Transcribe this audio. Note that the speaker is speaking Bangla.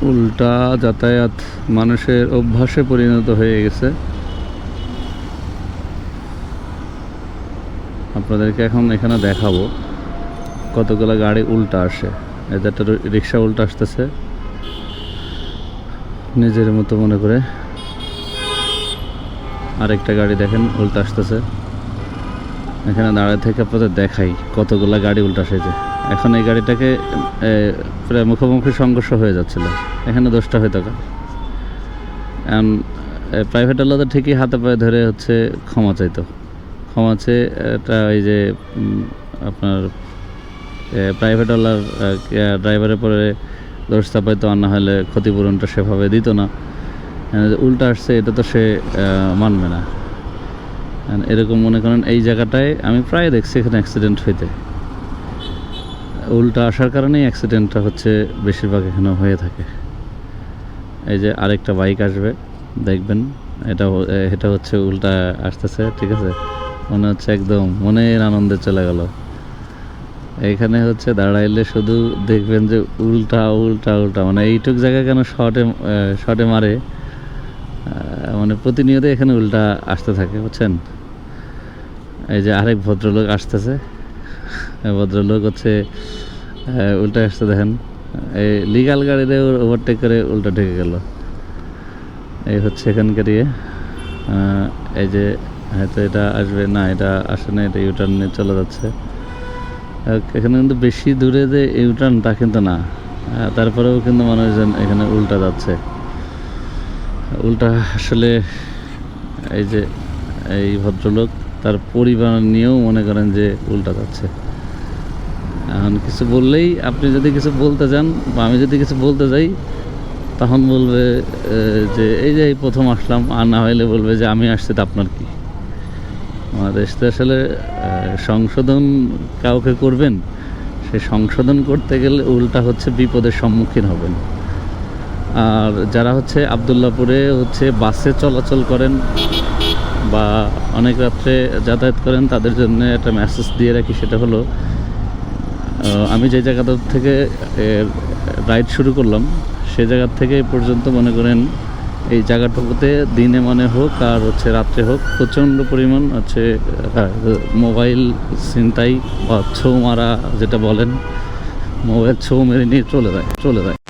উল্টা যাতায়াত মানুষের অভ্যাসে পরিণত হয়ে গেছে। আপনাদেরকে এখন এখানে দেখাবো কতগুলো গাড়ি উল্টা আসে। এই একটা রিক্সা উল্টা আসতেছে নিজের মতো মনে করে, আরেকটা গাড়ি দেখেন উল্টা আসতেছে। এখানে দাঁড়ায় থেকে আপনাদের দেখাই কতগুলো গাড়ি উল্টা আসেছে। এখন এই গাড়িটাকে প্রায় মুখোমুখি সংঘর্ষ হয়ে যাচ্ছিল, এখানে দোষটা হয়তো কারণ প্রাইভেট ওয়ালাদের ঠিকই হাতে পায়ে ধরে হচ্ছে ক্ষমা চাইতো, ক্ষমা চেয়ে এটা ওই যে আপনার প্রাইভেট ওয়ালার ড্রাইভারের পরে দোষ চাপাইতো, আর না হলে ক্ষতিপূরণটা সেভাবে দিত না। উল্টা আসছে এটা তো সে মানবে না। এরকম মনে করেন এই জায়গাটায় আমি প্রায় দেখছি এখানে অ্যাক্সিডেন্ট হইতে, উল্টা আসার কারণেই অ্যাক্সিডেন্টটা হচ্ছে বেশিরভাগ এখানে হয়ে থাকে। এই যে আরেকটা বাইক আসবে দেখবেন, এটা হচ্ছে উল্টা আসতেছে, ঠিক আছে, মনে হচ্ছে একদম মনের আনন্দে চলে গেল। এইখানে হচ্ছে দাঁড়াইলে শুধু দেখবেন যে উল্টা উল্টা উল্টা, মানে এইটুক জায়গা কেন শর্টে মারে, মানে প্রতিনিয়ত এখানে উল্টা আসতে থাকে, বুঝছেন। এই যে আরেক ভদ্রলোক আসতেছে, ভদ্রলোক হচ্ছে উল্টা আসতে দেখেন, এই লিগাল গাড়িতে ওভারটেক করে উল্টা ঢেকে গেল। এই হচ্ছে এখানকার এই যে হয়তো এটা আসবে না, এটা আসে না, এটা ইউটার্ন নিয়ে চলে যাচ্ছে। এখানে কিন্তু বেশি দূরে যে ইউটার্ন তা কিন্তু না, তারপরেও কিন্তু মানুষজন এখানে উল্টা যাচ্ছে। উল্টা আসলে এই যে এই ভদ্রলোক তার পরিবার নিয়েও মনে করেন যে উল্টা যাচ্ছে। এখন কিছু বললেই, আপনি যদি কিছু বলতে যান বা আমি যদি কিছু বলতে যাই, তখন বলবে যে এই যে এই প্রথম আসলাম, আর না হইলে বলবে যে আমি আসছি তো আপনার কি। আমাদের দেশে আসলে সংশোধন কাউকে করবেন, সে সংশোধন করতে গেলে উল্টা হচ্ছে বিপদের সম্মুখীন হবেন। আর যারা হচ্ছে আবদুল্লাপুরে হচ্ছে বাসে চলাচল করেন বা অনেক রাত্রে যাতায়াত করেন, তাদের জন্য একটা মেসেজ দিয়ে রাখি, সেটা হলো আমি যে জায়গাটা থেকে রাইড শুরু করলাম সে জায়গার থেকে পর্যন্ত মনে করেন এই জায়গাটুকুতে দিনে মানে হোক আর হচ্ছে রাত্রে হোক প্রচণ্ড পরিমাণ হচ্ছে মোবাইল ছিনতাই বা ছৌ মারা যেটা বলেন, মোবাইল ছৌ মেরে নিয়ে চলে যায়।